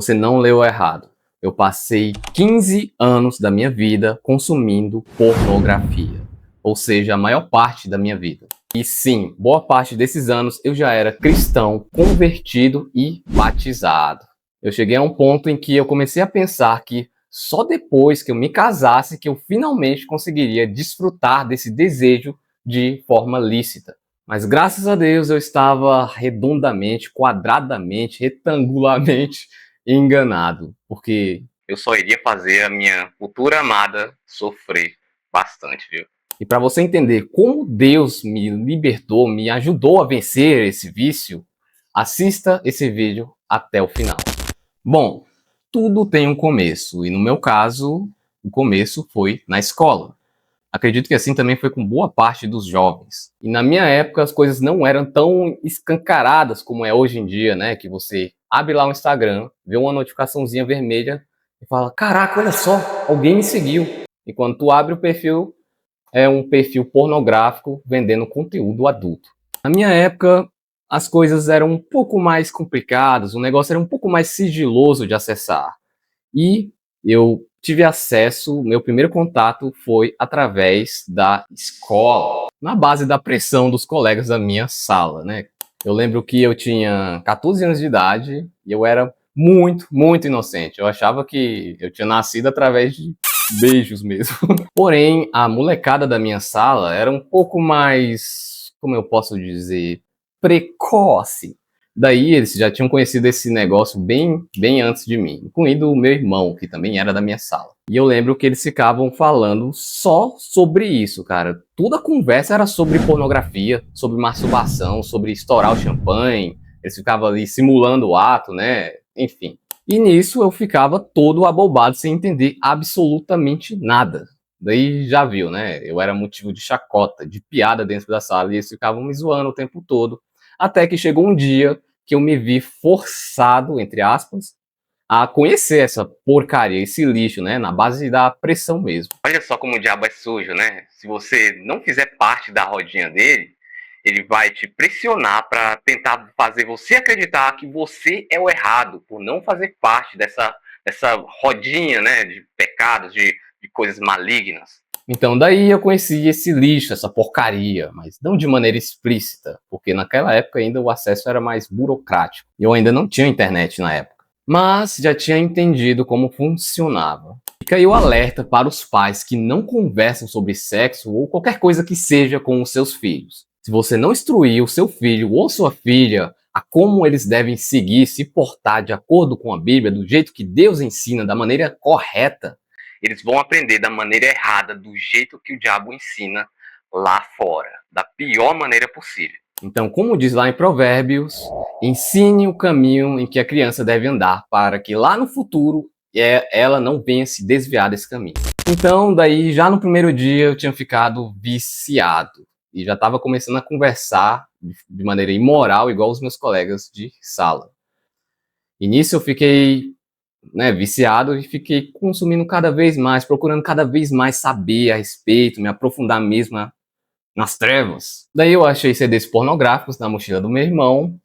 Você não leu errado. Eu passei 15 anos da minha vida consumindo pornografia. Ou seja, a maior parte da minha vida. E sim, boa parte desses anos eu já era cristão, convertido e batizado. Eu cheguei a um ponto em que eu comecei a pensar que só depois que eu me casasse que eu finalmente conseguiria desfrutar desse desejo de forma lícita. Mas graças a Deus eu estava redondamente, quadradamente, retangularmente enganado, porque eu só iria fazer a minha futura amada sofrer bastante, viu? E para você entender como Deus me libertou, me ajudou a vencer esse vício, assista esse vídeo até o final. Bom, tudo tem um começo, e no meu caso, o começo foi na escola. Acredito que assim também foi com boa parte dos jovens. E na minha época as coisas não eram tão escancaradas como é hoje em dia, né? Que você abre lá o Instagram, vê uma notificaçãozinha vermelha e fala: caraca, olha só, alguém me seguiu. E quando tu abre o perfil, é um perfil pornográfico vendendo conteúdo adulto. Na minha época, as coisas eram um pouco mais complicadas, o negócio era um pouco mais sigiloso de acessar. E eu tive acesso, meu primeiro contato foi através da escola, na base da pressão dos colegas da minha sala, né? Eu lembro que eu tinha 14 anos de idade e eu era muito inocente. Eu achava que eu tinha nascido através de beijos mesmo. Porém, a molecada da minha sala era um pouco mais, como eu posso dizer, precoce. Daí eles já tinham conhecido esse negócio bem antes de mim, incluindo o meu irmão, que também era da minha sala. E eu lembro que eles ficavam falando só sobre isso, cara. Toda a conversa era sobre pornografia, sobre masturbação, sobre estourar o champanhe. Eles ficavam ali simulando o ato, né? Enfim. E nisso eu ficava todo abobado, sem entender absolutamente nada. Daí já viu, né? Eu era motivo de chacota, de piada dentro da sala, e eles ficavam me zoando o tempo todo. Até que chegou um dia que eu me vi forçado, entre aspas, a conhecer essa porcaria, esse lixo, né? Na base da pressão mesmo. Olha só como o diabo é sujo, né? Se você não fizer parte da rodinha dele, ele vai te pressionar para tentar fazer você acreditar que você é o errado por não fazer parte dessa rodinha, né? De pecados, de coisas malignas. Então daí eu conheci esse lixo, essa porcaria, mas não de maneira explícita, porque naquela época ainda o acesso era mais burocrático. E eu ainda não tinha internet na época. Mas já tinha entendido como funcionava. Fica aí o alerta para os pais que não conversam sobre sexo ou qualquer coisa que seja com os seus filhos. Se você não instruir o seu filho ou sua filha a como eles devem seguir, se portar de acordo com a Bíblia, do jeito que Deus ensina, da maneira correta, eles vão aprender da maneira errada, do jeito que o diabo ensina lá fora, da pior maneira possível. Então, como diz lá em Provérbios, ensine o caminho em que a criança deve andar, para que lá no futuro ela não venha se desviar desse caminho. Então, daí, já no primeiro dia, eu tinha ficado viciado. E já estava começando a conversar de maneira imoral, igual os meus colegas de sala. E nisso eu fiquei, né, viciado e fiquei consumindo cada vez mais, procurando cada vez mais saber a respeito, me aprofundar mesmo nas trevas. Daí eu achei CDs pornográficos na mochila do meu irmão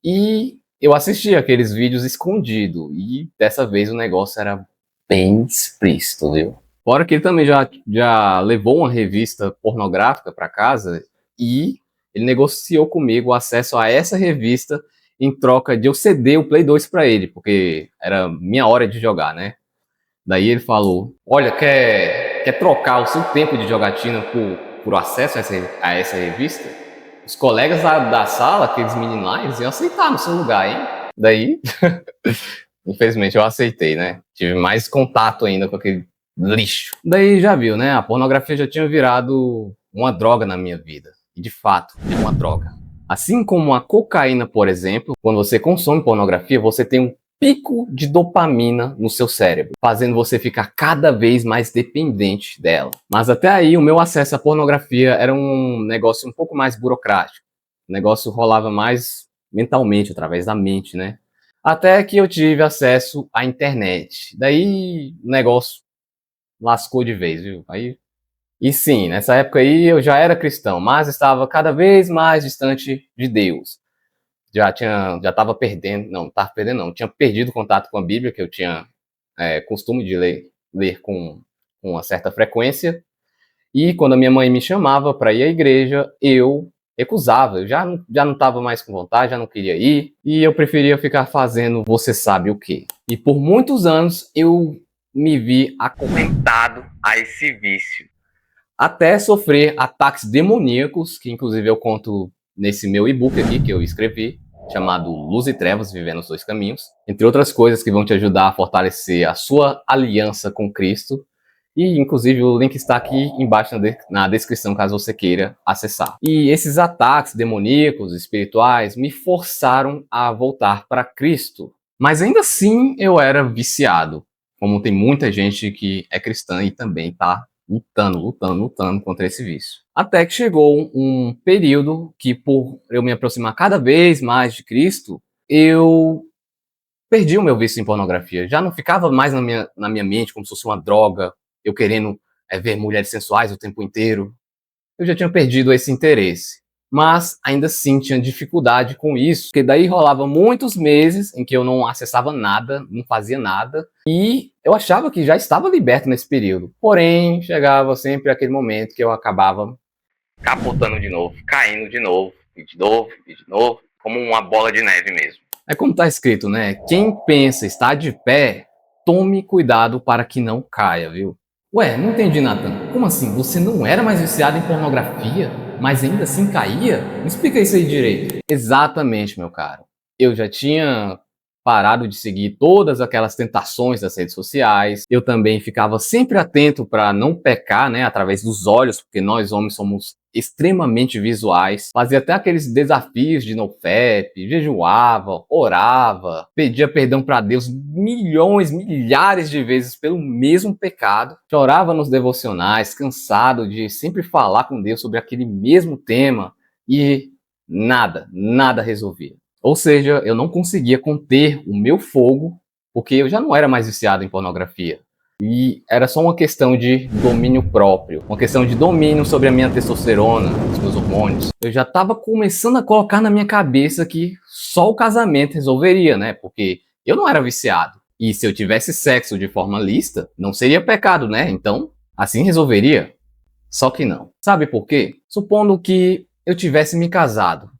e eu assisti aqueles vídeos escondido. E dessa vez o negócio era bem explícito, viu? Fora que ele também já levou uma revista pornográfica para casa e ele negociou comigo o acesso a essa revista em troca de eu ceder o Play 2 para ele, porque era minha hora de jogar, né? Daí ele falou: olha, quer trocar o seu tempo de jogatina por acesso a essa revista? Os colegas da sala, aqueles meninos lá, eles iam aceitar no seu lugar, hein? Daí, infelizmente eu aceitei, né? Tive mais contato ainda com aquele lixo. Daí já viu, né? A pornografia já tinha virado uma droga na minha vida. E de fato, é uma droga. Assim como a cocaína, por exemplo, quando você consome pornografia, você tem um pico de dopamina no seu cérebro, fazendo você ficar cada vez mais dependente dela. Mas até aí, o meu acesso à pornografia era um negócio um pouco mais burocrático. O negócio rolava mais mentalmente, através da mente, né? Até que eu tive acesso à internet. Daí o negócio lascou de vez, viu? E sim, nessa época aí eu já era cristão, mas estava cada vez mais distante de Deus. já estava perdendo, não estava perdendo não, tinha perdido contato com a Bíblia, que eu tinha costume de ler com uma certa frequência, e quando a minha mãe me chamava para ir à igreja, eu recusava, eu já não estava mais com vontade, já não queria ir, e eu preferia ficar fazendo você sabe o quê. E por muitos anos eu me vi acorrentado a esse vício, até sofrer ataques demoníacos, que inclusive eu conto nesse meu e-book aqui que eu escrevi, chamado Luz e Trevas, Vivendo os Dois Caminhos, entre outras coisas que vão te ajudar a fortalecer a sua aliança com Cristo. E, inclusive, o link está aqui embaixo na descrição, caso você queira acessar. E esses ataques demoníacos, espirituais, me forçaram a voltar para Cristo. Mas ainda assim, eu era viciado. Como tem muita gente que é cristã e também está lutando contra esse vício. Até que chegou um período que, por eu me aproximar cada vez mais de Cristo, eu perdi o meu vício em pornografia. Já não ficava mais na minha mente como se fosse uma droga, eu querendo ver mulheres sensuais o tempo inteiro. Eu já tinha perdido esse interesse. Mas ainda assim tinha dificuldade com isso, porque daí rolava muitos meses em que eu não acessava nada, não fazia nada, e eu achava que já estava liberto nesse período. Porém, chegava sempre aquele momento que eu acabava capotando de novo, caindo de novo, e de novo, e de novo, como uma bola de neve mesmo. É como está escrito, né? Quem pensa estar de pé, tome cuidado para que não caia, viu? Ué, não entendi, Nathan. Como assim? Você não era mais viciado em pornografia, mas ainda assim caía? Me explica isso aí direito. Exatamente, meu caro. Eu já tinha parado de seguir todas aquelas tentações das redes sociais. Eu também ficava sempre atento para não pecar, né, através dos olhos, porque nós homens somos extremamente visuais. Fazia até aqueles desafios de NoFap, jejuava, orava, pedia perdão para Deus milhares de vezes pelo mesmo pecado. Chorava nos devocionais, cansado de sempre falar com Deus sobre aquele mesmo tema e nada resolvia. Ou seja, eu não conseguia conter o meu fogo, porque eu já não era mais viciado em pornografia. E era só uma questão de domínio próprio, uma questão de domínio sobre a minha testosterona, os meus hormônios. Eu já estava começando a colocar na minha cabeça que só o casamento resolveria, né? Porque eu não era viciado. E se eu tivesse sexo de forma lícita, não seria pecado, né? Então, assim resolveria. Só que não. Sabe por quê? Supondo que eu tivesse me casado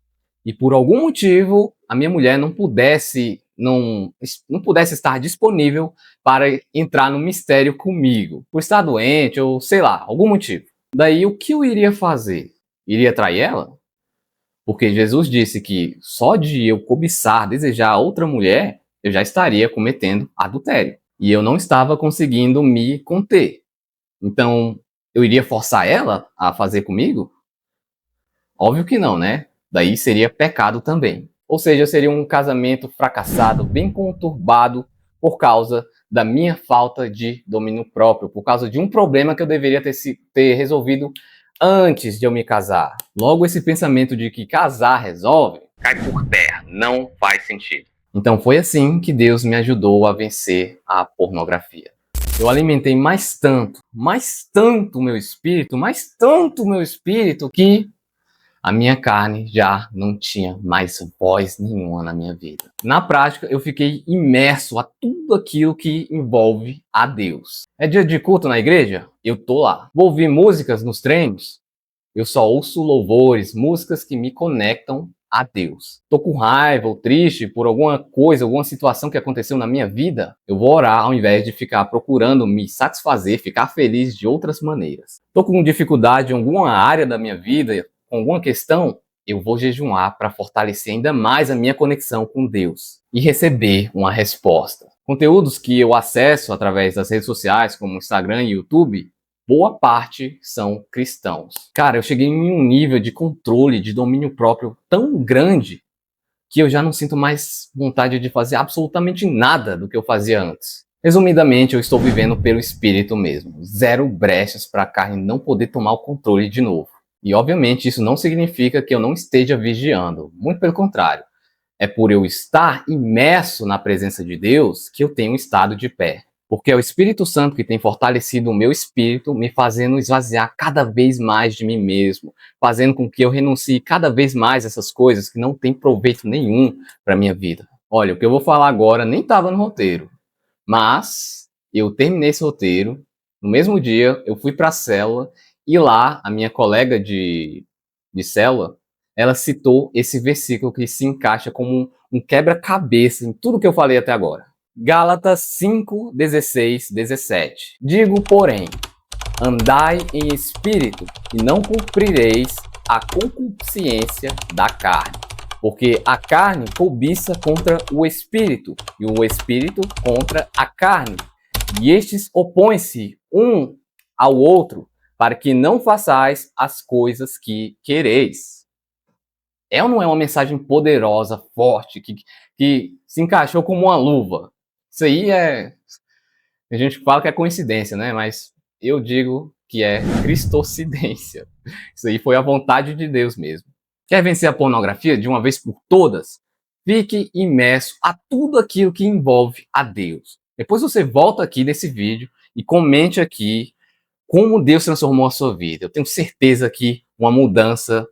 e por algum motivo a minha mulher não pudesse estar disponível para entrar no mistério comigo, por estar doente ou sei lá, algum motivo. Daí o que eu iria fazer? Iria trair ela? Porque Jesus disse que só de eu cobiçar, desejar outra mulher, eu já estaria cometendo adultério. E eu não estava conseguindo me conter. Então, eu iria forçar ela a fazer comigo? Óbvio que não, né? Daí seria pecado também. Ou seja, seria um casamento fracassado, bem conturbado, por causa da minha falta de domínio próprio, por causa de um problema que eu deveria ter resolvido antes de eu me casar. Logo, esse pensamento de que casar resolve, cai por terra, não faz sentido. Então foi assim que Deus me ajudou a vencer a pornografia. Eu alimentei mais tanto o meu espírito, que a minha carne já não tinha mais voz nenhuma na minha vida. Na prática, eu fiquei imerso a tudo aquilo que envolve a Deus. É dia de culto na igreja? Eu tô lá. Vou ouvir músicas nos treinos? Eu só ouço louvores, músicas que me conectam a Deus. Tô com raiva ou triste por alguma coisa, alguma situação que aconteceu na minha vida, eu vou orar ao invés de ficar procurando me satisfazer, ficar feliz de outras maneiras. Tô com dificuldade em alguma área da minha vida, com alguma questão, eu vou jejuar para fortalecer ainda mais a minha conexão com Deus e receber uma resposta. Conteúdos que eu acesso através das redes sociais, como Instagram e YouTube, boa parte são cristãos. Cara, eu cheguei em um nível de controle, de domínio próprio tão grande que eu já não sinto mais vontade de fazer absolutamente nada do que eu fazia antes. Resumidamente, eu estou vivendo pelo Espírito mesmo. Zero brechas para a carne não poder tomar o controle de novo. E, obviamente, isso não significa que eu não esteja vigiando. Muito pelo contrário. É por eu estar imerso na presença de Deus que eu tenho estado de pé. porque é o Espírito Santo que tem fortalecido o meu espírito, me fazendo esvaziar cada vez mais de mim mesmo, fazendo com que eu renuncie cada vez mais a essas coisas que não têm proveito nenhum para minha vida. Olha, o que eu vou falar agora nem estava no roteiro, mas eu terminei esse roteiro, no mesmo dia eu fui para a célula e lá a minha colega de célula, ela citou esse versículo que se encaixa como um quebra-cabeça em tudo que eu falei até agora. Gálatas 5, 16, 17. Digo, porém, andai em espírito, e não cumprireis a concupiscência da carne. Porque a carne cobiça contra o espírito, e o espírito contra a carne. E estes opõem-se um ao outro, para que não façais as coisas que quereis. É ou não é uma mensagem poderosa, forte, que se encaixou como uma luva? Isso aí é... A gente fala que é coincidência, né? Mas eu digo que é cristocidência. Isso aí foi a vontade de Deus mesmo. Quer vencer a pornografia de uma vez por todas? Fique imerso a tudo aquilo que envolve a Deus. Depois você volta aqui nesse vídeo e comente aqui como Deus transformou a sua vida. Eu tenho certeza que uma mudança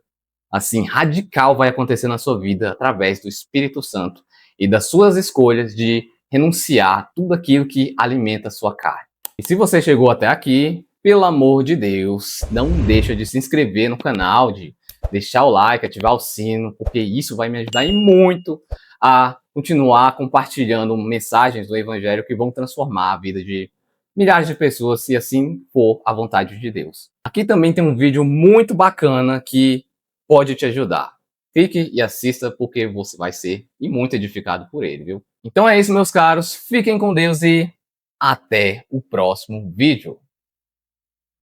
assim radical vai acontecer na sua vida através do Espírito Santo e das suas escolhas de renunciar a tudo aquilo que alimenta a sua carne. E se você chegou até aqui, pelo amor de Deus, não deixa de se inscrever no canal, de deixar o like, ativar o sino, porque isso vai me ajudar e muito a continuar compartilhando mensagens do Evangelho que vão transformar a vida de milhares de pessoas, se assim for a vontade de Deus. Aqui também tem um vídeo muito bacana que pode te ajudar. Fique e assista porque você vai ser e muito edificado por ele, viu? Então é isso, meus caros. Fiquem com Deus e até o próximo vídeo.